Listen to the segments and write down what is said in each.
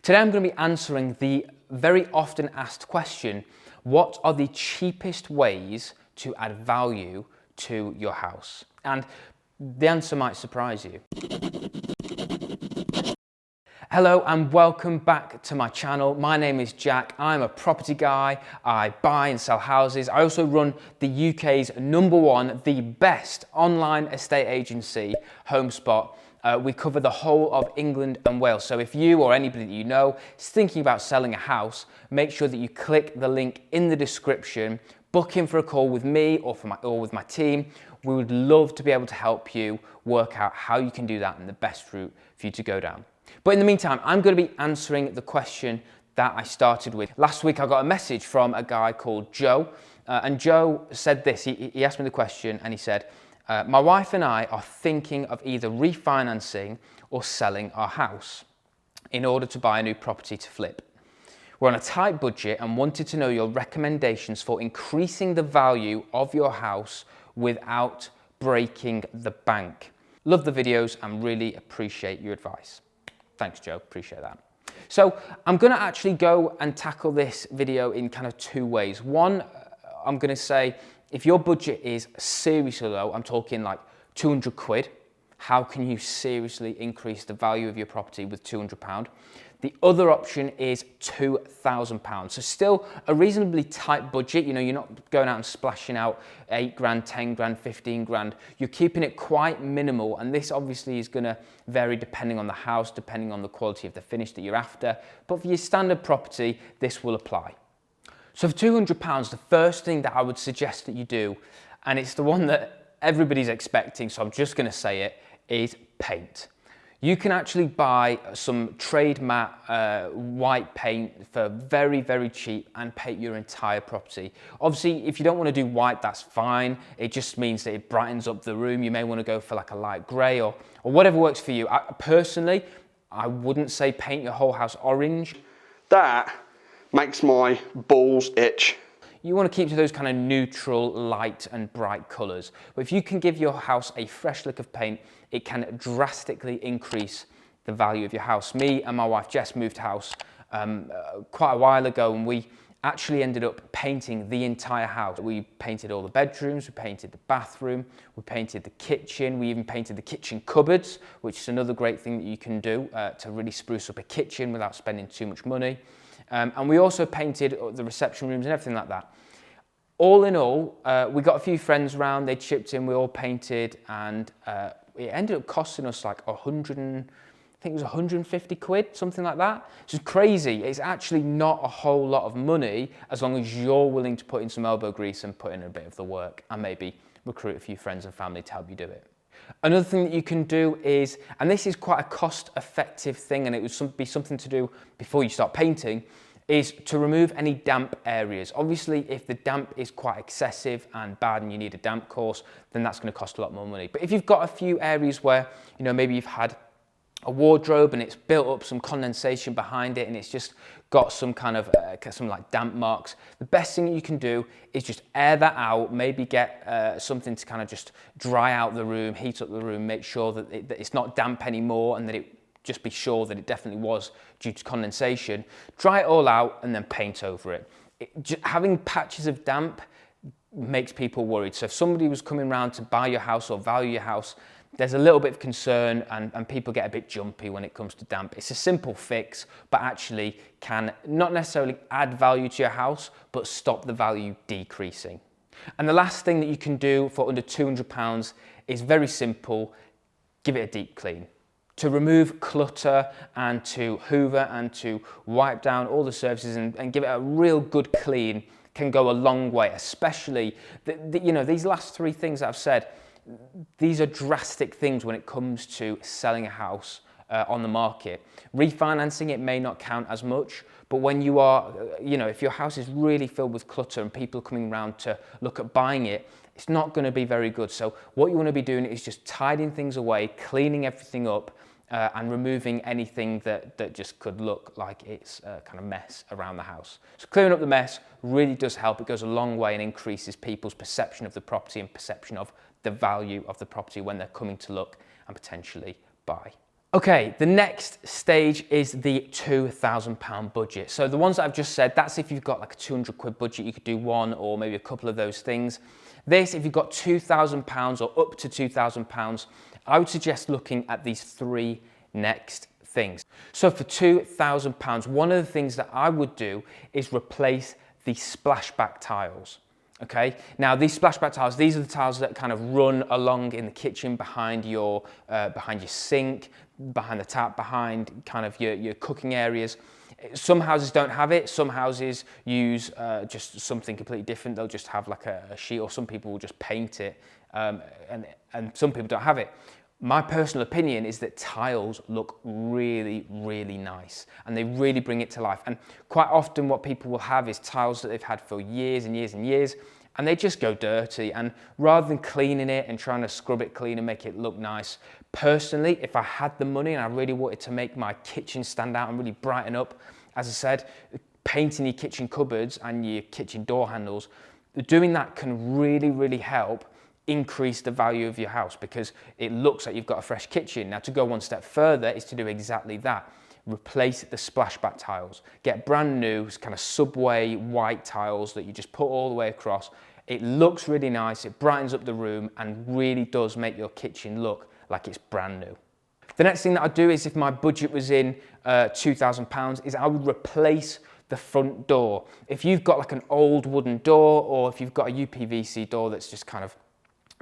Today I'm going to be answering the very often asked question, what are the cheapest ways to add value to your house? And the answer might surprise you. Hello and welcome back to my channel. My name is Jack. I'm a property guy. I buy and sell houses. I also run the UK's #1, the best online estate agency, HomeSpot. We cover the whole of England and Wales. So if you or anybody that you know is thinking about selling a house, make sure that you click the link in the description, book in for a call with me or with my team. We would love to be able to help you work out how you can do that and the best route for you to go down. But in the meantime, I'm going to be answering the question that I started with. Last week I got a message from a guy called Joe, and Joe said this. He asked me the question and he said, my wife and I are thinking of either refinancing or selling our house in order to buy a new property to flip. We're on a tight budget and wanted to know your recommendations for increasing the value of your house without breaking the bank. Love the videos and really appreciate your advice. Thanks, Joe, appreciate that. So I'm gonna actually go and tackle this video in kind of two ways. One, I'm gonna say, if your budget is seriously low, I'm talking like 200 quid, how can you seriously increase the value of your property with £200? The other option is £2,000. So still a reasonably tight budget. You know, you're not going out and splashing out 8 grand, 10 grand, 15 grand. You're keeping it quite minimal. And this obviously is gonna vary depending on the house, depending on the quality of the finish that you're after. But for your standard property, this will apply. So for £200, the first thing that I would suggest that you do, and it's the one that everybody's expecting, so I'm just gonna say it, is paint. You can actually buy some trade matte white paint for very, very cheap and paint your entire property. Obviously, if you don't want to do white, that's fine. It just means that it brightens up the room. You may want to go for like a light grey or whatever works for you. Personally, I wouldn't say paint your whole house orange. That makes my balls itch. You want to keep to those kind of neutral, light and bright colours. But if you can give your house a fresh lick of paint, it can drastically increase the value of your house. Me and my wife Jess moved house quite a while ago, and we actually ended up painting the entire house. We painted all the bedrooms, we painted the bathroom, we painted the kitchen, we even painted the kitchen cupboards, which is another great thing that you can do to really spruce up a kitchen without spending too much money. And we also painted the reception rooms and everything like that. All in all, we got a few friends around, they chipped in, we all painted, and it ended up costing us like 150 quid, something like that. It's just crazy. It's actually not a whole lot of money as long as you're willing to put in some elbow grease and put in a bit of the work and maybe recruit a few friends and family to help you do it. Another thing that you can do is, and this is quite a cost-effective thing, and it would be something to do before you start painting, is to remove any damp areas. Obviously, if the damp is quite excessive and bad and you need a damp course, then that's gonna cost a lot more money. But if you've got a few areas where, you know, maybe you've had a wardrobe and it's built up some condensation behind it and it's just got some kind of, some like damp marks, the best thing you can do is just air that out, maybe get something to kind of just dry out the room, heat up the room, make sure that it's not damp anymore and that it just be sure that it definitely was due to condensation. Dry it all out and then paint over it. Having patches of damp makes people worried. So if somebody was coming around to buy your house or value your house, there's a little bit of concern and people get a bit jumpy when it comes to damp. It's a simple fix, but actually can not necessarily add value to your house, but stop the value decreasing. And the last thing that you can do for under £200 is very simple, give it a deep clean. To remove clutter and to hoover and to wipe down all the surfaces and give it a real good clean can go a long way, especially, you know, these last three things that I've said, these are drastic things when it comes to selling a house on the market. Refinancing it may not count as much, but when you are, you know, if your house is really filled with clutter and people are coming around to look at buying it, it's not going to be very good. So what you want to be doing is just tidying things away, cleaning everything up, and removing anything that just could look like it's a kind of mess around the house. So clearing up the mess really does help. It goes a long way and increases people's perception of the property and perception of the value of the property when they're coming to look and potentially buy Okay, the next stage is the £2,000 budget. So the ones that I've just said, that's if you've got like a 200 quid budget, you could do one or maybe a couple of those things. This, if you've got £2,000 or up to £2,000, I would suggest looking at these three next things. So for £2,000, one of the things that I would do is replace the splashback tiles. Okay, now these splashback tiles, these are the tiles that kind of run along in the kitchen behind your sink, behind the tap, behind kind of your cooking areas. Some houses don't have it, some houses use just something completely different. They'll just have like a sheet, or some people will just paint it, and some people don't have it. My personal opinion is that tiles look really, really nice and they really bring it to life. And quite often what people will have is tiles that they've had for years and years and years, and they just go dirty. And rather than cleaning it and trying to scrub it clean and make it look nice, personally, if I had the money and I really wanted to make my kitchen stand out and really brighten up, as I said, painting your kitchen cupboards and your kitchen door handles, doing that can really, really help increase the value of your house because it looks like you've got a fresh kitchen. Now, to go one step further is to do exactly that. Replace the splashback tiles. Get brand new kind of subway white tiles that you just put all the way across. It looks really nice, it brightens up the room and really does make your kitchen look like it's brand new. The next thing that I'd do is, if my budget was in £2,000, is I would replace the front door. If you've got like an old wooden door, or if you've got a UPVC door that's just kind of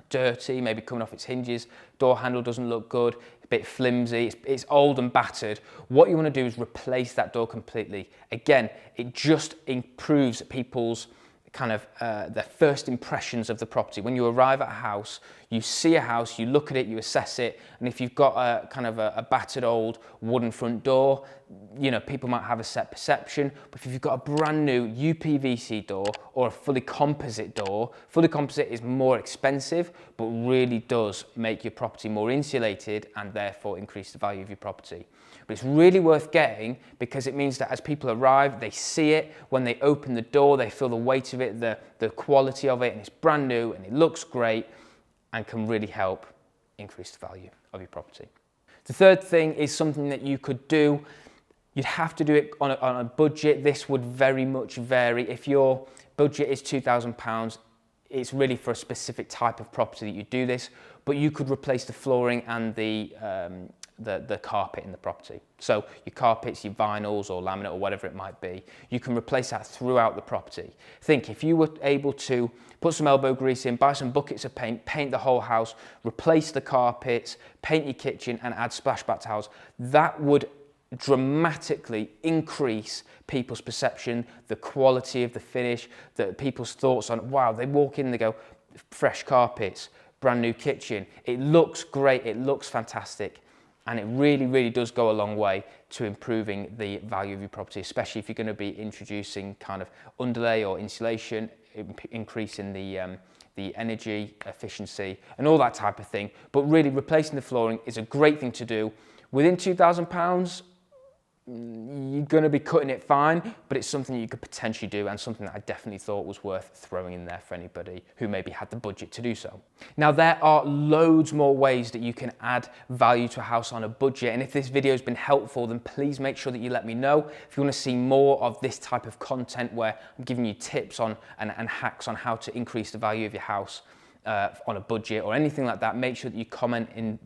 dirty, maybe coming off its hinges, door handle doesn't look good, a bit flimsy, it's old and battered, what you want to do is replace that door completely. Again, it just improves people's kind of their first impressions of the property. When you arrive at a house, you see a house, you look at it, you assess it, and if you've got a kind of a battered old wooden front door, you know, people might have a set perception. But if you've got a brand new UPVC door or a fully composite door, fully composite is more expensive, but really does make your property more insulated and therefore increase the value of your property. But it's really worth getting because it means that as people arrive, they see it. When they open the door, they feel the weight of it, the quality of it, and it's brand new and it looks great and can really help increase the value of your property. The third thing is something that you could do. You'd have to do it on a budget. This would very much vary. If your budget is £2,000, it's really for a specific type of property that you do this, but you could replace the flooring and the carpet in the property. So your carpets, your vinyls or laminate or whatever it might be, you can replace that throughout the property. Think if you were able to put some elbow grease in, buy some buckets of paint, paint the whole house, replace the carpets, paint your kitchen and add splashback tiles, that would dramatically increase people's perception, the quality of the finish, people's thoughts on, wow, they walk in and they go, fresh carpets, brand new kitchen, it looks great, it looks fantastic. And it really, really does go a long way to improving the value of your property, especially if you're going to be introducing kind of underlay or insulation, increasing the energy efficiency and all that type of thing. But really, replacing the flooring is a great thing to do. Within £2,000, you're going to be cutting it fine, but it's something you could potentially do and something that I definitely thought was worth throwing in there for anybody who maybe had the budget to do so. Now, there are loads more ways that you can add value to a house on a budget, and if this video has been helpful, then please make sure that you let me know. If you want to see more of this type of content where I'm giving you tips on and hacks on how to increase the value of your house on a budget or anything like that, make sure that you comment in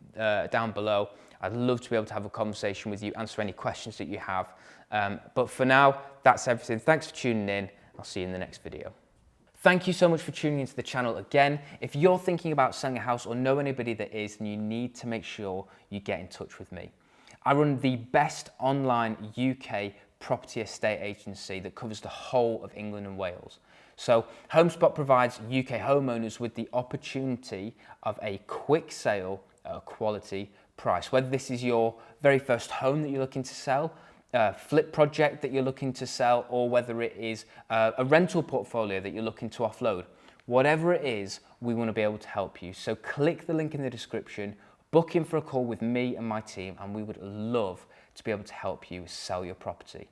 down below. I'd love to be able to have a conversation with you, answer any questions that you have. But for now, that's everything. Thanks for tuning in. I'll see you in the next video. Thank you so much for tuning into the channel again. If you're thinking about selling a house or know anybody that is, then you need to make sure you get in touch with me. I run the best online UK property estate agency that covers the whole of England and Wales. So HomeSpot provides UK homeowners with the opportunity of a quick sale at a quality price. Whether this is your very first home that you're looking to sell, a flip project that you're looking to sell, or whether it is a rental portfolio that you're looking to offload, whatever it is, we want to be able to help you. So click the link in the description, book in for a call with me and my team, and we would love to be able to help you sell your property.